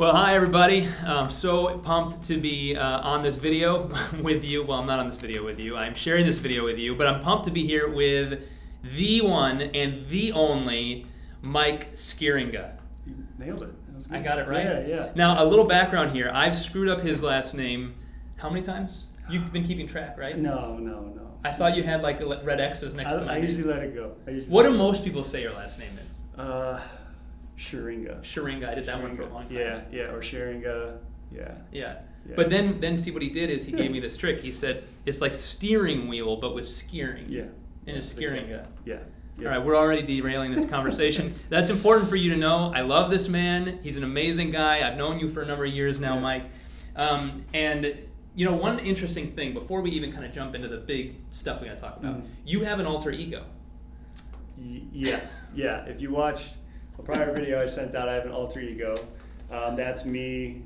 Well, hi everybody. I'm so pumped to be on this video with you. Well, I'm not on this video with you. I'm sharing this video with you, but I'm pumped to be here with the one and the only Mike Skieringa. You nailed it. That was good. I got it right? Yeah. Now, a little background here. I've screwed up his last name how many times? You've been keeping track, right? No. I thought you had like red X's next to my I name. usually let it go. What do most people say your last name is? Sharinga. Sharinga. I did that one for a long time. Yeah, or Sharinga. Yeah. But then see what he did is he gave me this trick. He said it's like steering wheel, but with skiering. Yeah. And it's Skieringa. Yeah. All right, we're already derailing this conversation. That's important for you to know. I love this man. He's an amazing guy. I've known you for a number of years now, Mike. And you know, one interesting thing before we even kind of jump into the big stuff we got to talk about, you have an alter ego. Yes. Yeah. If you watched a prior video I sent out, I have an alter ego. That's me.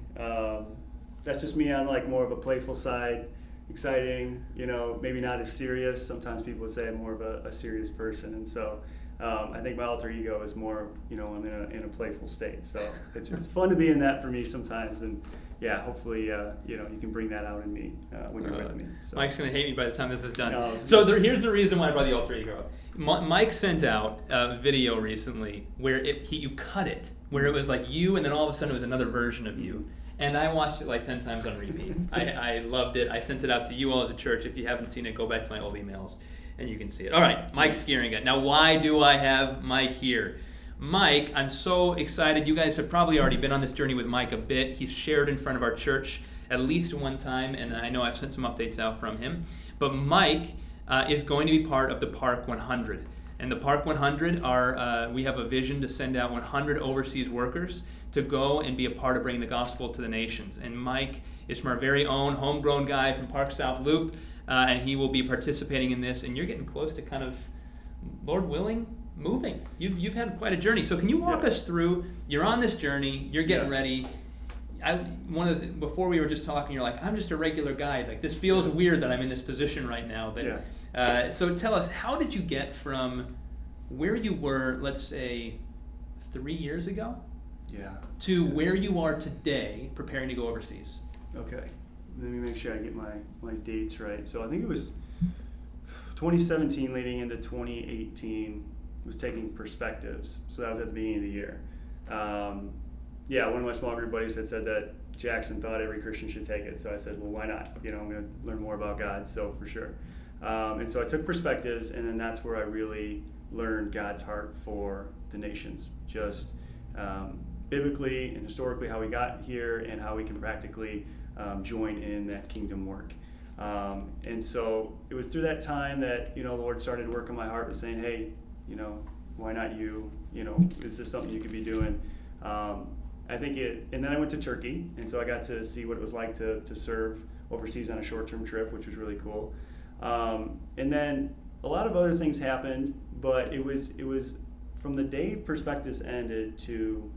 That's just me on like more of a playful side, exciting. You know, maybe not as serious. Sometimes people would say I'm more of a serious person, and so I think my alter ego is more. You know, I'm in a playful state. So it's fun to be in that for me sometimes, and yeah, hopefully you know you can bring that out in me when you're with me. So. Mike's gonna hate me by the time this is done. No, so here's the reason why I brought the alter ego up. Mike sent out a video recently where you cut it, where it was like you, and then all of a sudden it was another version of you. And I watched it like 10 times on repeat. I loved it. I sent it out to you all as a church. If you haven't seen it, go back to my old emails and you can see it. All right, Mike Skieringa. Now, why do I have Mike here? Mike, I'm so excited. You guys have probably already been on this journey with Mike a bit. He's shared in front of our church at least one time, and I know I've sent some updates out from him. But Mike is going to be part of the Park 100. And the Park 100 we have a vision to send out 100 overseas workers to go and be a part of bringing the gospel to the nations. And Mike is from our very own homegrown guy from Park South Loop, and he will be participating in this. And you're getting close to kind of, Lord willing, moving. You've had quite a journey. So can you walk us through? You're on this journey. You're getting ready. Before we were just talking, you're like, I'm just a regular guy. Like, this feels weird that I'm in this position right now. So tell us, how did you get from where you were, let's say, 3 years ago, to where you are today, preparing to go overseas? Okay, let me make sure I get my dates right. So I think it was 2017 leading into 2018 was taking perspectives. So that was at the beginning of the year. One of my small group buddies had said that Jackson thought every Christian should take it. So I said, well, why not? You know, I'm going to learn more about God, so for sure. And so I took perspectives, and then that's where I really learned God's heart for the nations, just biblically and historically how we got here and how we can practically join in that kingdom work. And so it was through that time that, you know, the Lord started working my heart with saying, hey, you know, why not you? You know, is this something you could be doing? And then I went to Turkey, and so I got to see what it was like to serve overseas on a short-term trip, which was really cool. And then a lot of other things happened, but it was from the day perspectives ended to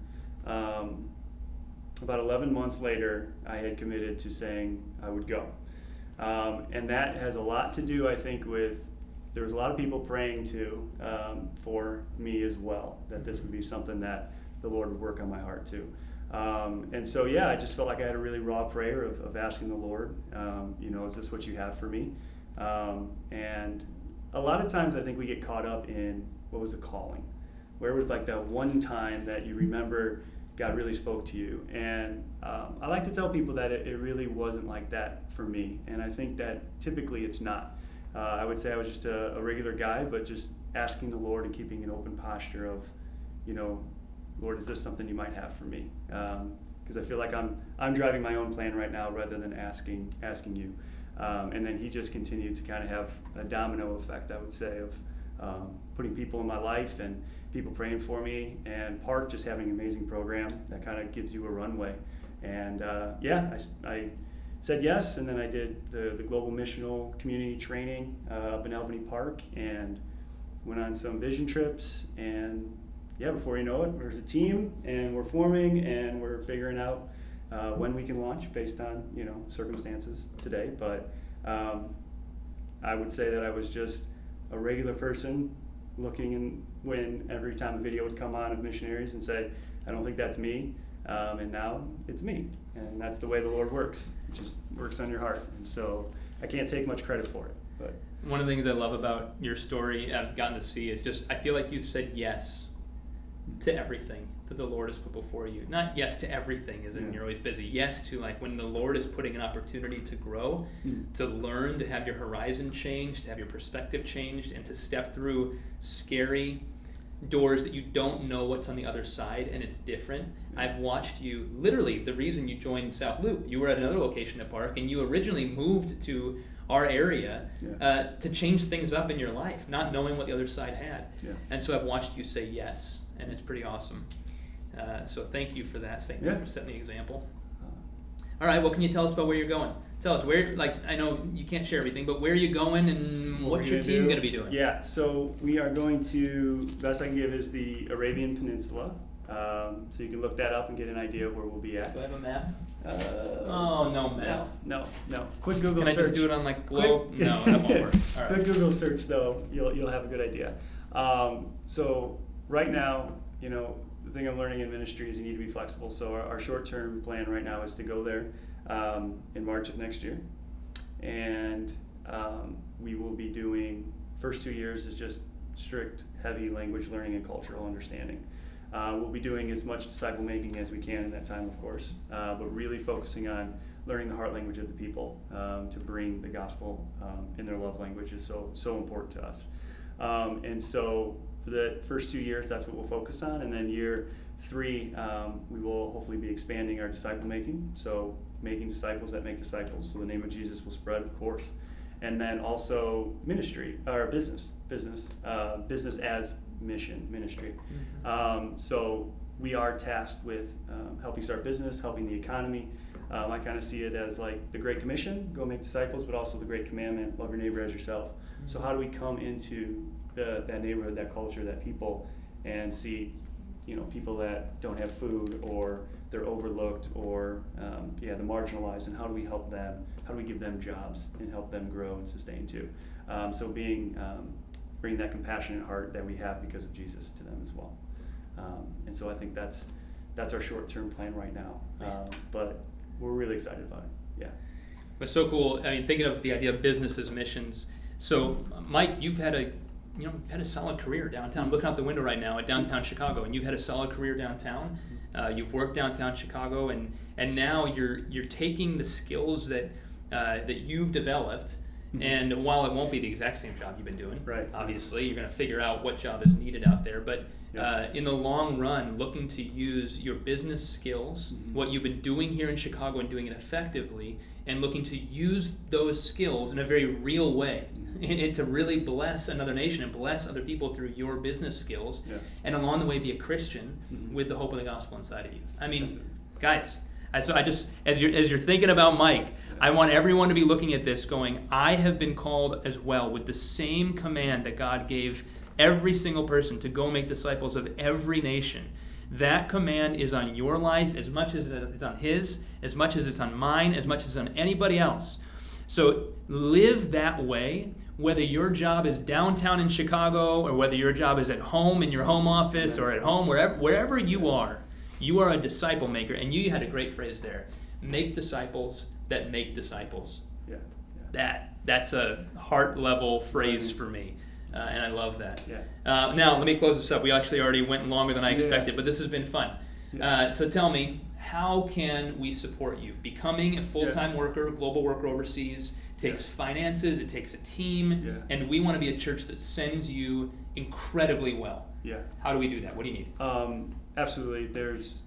about 11 months later, I had committed to saying I would go. And that has a lot to do, I think, with there was a lot of people praying too for me as well, that this would be something that the Lord would work on my heart too. And so, I just felt like I had a really raw prayer of asking the Lord, you know, is this what you have for me? And a lot of times I think we get caught up in what was the calling? Where was like that one time that you remember God really spoke to you? And I like to tell people that it really wasn't like that for me. And I think that typically it's not. I would say I was just a regular guy, but just asking the Lord and keeping an open posture of, you know, Lord, is this something you might have for me? Because I feel like I'm driving my own plan right now rather than asking you. And then he just continued to kind of have a domino effect, I would say, of putting people in my life and people praying for me, and Park just having an amazing program that kind of gives you a runway. And I said yes, and then I did the Global Missional Community Training up in Albany Park and went on some vision trips. And before you know it, there's a team, and we're forming, and we're figuring out when we can launch based on, you know, circumstances today. But I would say that I was just a regular person looking, and when every time a video would come on of missionaries and say, I don't think that's me, And now it's me. And that's the way the Lord works. It just works on your heart. And so I can't take much credit for it. But one of the things I love about your story I've gotten to see is just, I feel like you've said yes to everything that the Lord has put before you. Not yes to everything, as in you're always busy. Yes to, like, when the Lord is putting an opportunity to grow, to learn, to have your horizon changed, to have your perspective changed, and to step through scary doors that you don't know what's on the other side, and it's different. I've watched you, literally, the reason you joined South Loop, you were at another location at Park, and you originally moved to our area to change things up in your life, not knowing what the other side had. And so I've watched you say yes, and it's pretty awesome. So thank you for that. Thank you for setting the example. All right, what can you tell us about where you're going? Tell us where, like, I know you can't share everything, but where are you going and what's your team going to be doing? Yeah, so we are going to, best I can give is the Arabian Peninsula. So you can look that up and get an idea of where we'll be at. Do I have a map? Oh, no map. No. Quick Google search. Can I just do it on, like, Globe? No, that won't work. All right. Quick Google search, though, you'll have a good idea. So right now, you know, the thing I'm learning in ministry is you need to be flexible. So our short-term plan right now is to go there in March of next year. And we will be doing, first 2 years is just strict, heavy language learning and cultural understanding. We'll be doing as much disciple making as we can in that time, of course, but really focusing on learning the heart language of the people to bring the gospel in their love language is so important to us. And so for the first 2 years, that's what we'll focus on. And then year 3, we will hopefully be expanding our disciple making. So making disciples that make disciples. So the name of Jesus will spread, of course. And then also ministry, or business as mission ministry. So we are tasked with helping start business, helping the economy. I kind of see it as like the Great Commission, go make disciples, but also the Great Commandment, love your neighbor as yourself. So how do we come into that neighborhood, that culture, that people, and see, you know, people that don't have food, or they're overlooked, or the marginalized, and how do we help them? How do we give them jobs and help them grow and sustain too? So bringing that compassionate heart that we have because of Jesus to them as well. And so I think that's our short-term plan right now. But we're really excited about it. Yeah. It's so cool. I mean, thinking of the idea of business as missions. So, Mike, you've had a solid career downtown. I'm looking out the window right now at downtown Chicago, and you've had a solid career downtown. You've worked downtown Chicago, and now you're taking the skills that you've developed. And while it won't be the exact same job you've been doing, obviously, you're going to figure out what job is needed out there. But in the long run, looking to use your business skills, what you've been doing here in Chicago and doing it effectively, and looking to use those skills in a very real way and to really bless another nation and bless other people through your business skills, and along the way be a Christian with the hope of the gospel inside of you. I mean, guys, so I just, as you're thinking about Mike, I want everyone to be looking at this going, I have been called as well with the same command that God gave every single person to go make disciples of every nation. That command is on your life as much as it's on his, as much as it's on mine, as much as it's on anybody else. So live that way, whether your job is downtown in Chicago, or whether your job is at home in your home office, or at home, wherever you are a disciple maker. And you had a great phrase there. Make disciples that make disciples. That's a heart level phrase for me. And I love that. Now, let me close this up. We actually already went longer than I expected, but this has been fun. So tell me, how can we support you? Becoming a full-time worker, global worker overseas, takes finances, it takes a team, and we want to be a church that sends you incredibly well. How do we do that? What do you need? Absolutely. There's,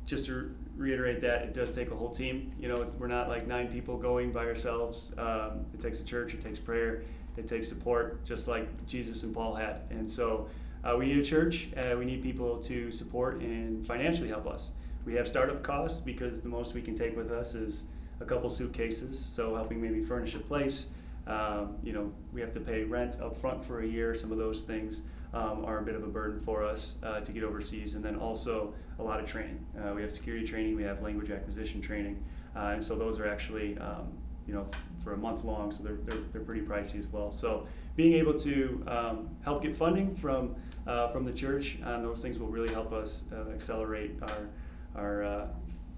just to reiterate that, it does take a whole team. We're not like 9 people going by ourselves. It takes a church, it takes prayer, it takes support, just like Jesus and Paul had. And so we need a church, we need people to support and financially help us. We have startup costs because the most we can take with us is a couple suitcases, so helping maybe furnish a place. We have to pay rent up front for a year. Some of those things are a bit of a burden for us to get overseas, and then also a lot of training. We have security training, we have language acquisition training, and so those are actually for a month long, so they're pretty pricey as well. So being able to help get funding from the church on those things will really help us accelerate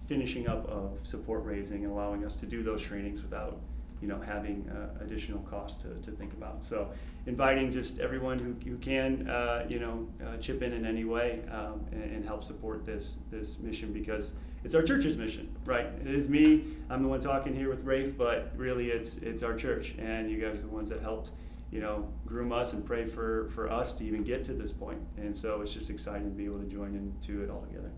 finishing up of support raising and allowing us to do those trainings without having additional cost to think about. So inviting just everyone who can chip in any way and help support this mission, because it's our church's mission, right? It is me. I'm the one talking here with Raef, but really it's our church, and you guys are the ones that helped groom us and pray for us to even get to this point. And so it's just exciting to be able to join into it all together.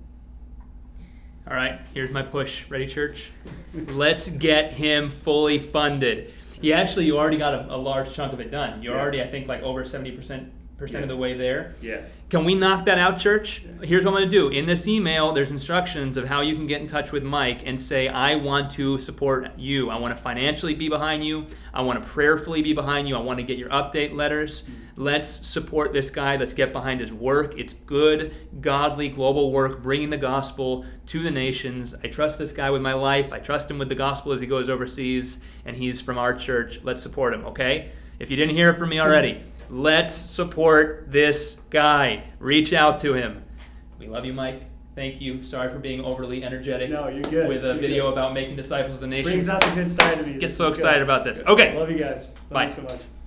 All right, here's my push. Ready, church? Let's get him fully funded. You already got a large chunk of it done. You're already, I think, like over 70% of the way there. Yeah. Can we knock that out, church? Yeah. Here's what I'm going to do. In this email, there's instructions of how you can get in touch with Mike and say, I want to support you. I want to financially be behind you. I want to prayerfully be behind you. I want to get your update letters. Let's support this guy. Let's get behind his work. It's good, godly, global work, bringing the gospel to the nations. I trust this guy with my life. I trust him with the gospel as he goes overseas, and he's from our church. Let's support him, okay? If you didn't hear it from me already, let's support this guy. Reach out to him. We love you, Mike. Thank you. Sorry for being overly energetic. No, you're good. With a video about making disciples of the nations. Brings out the good side of me. Get so excited about this. Okay. Love you guys. Love Bye. you so much.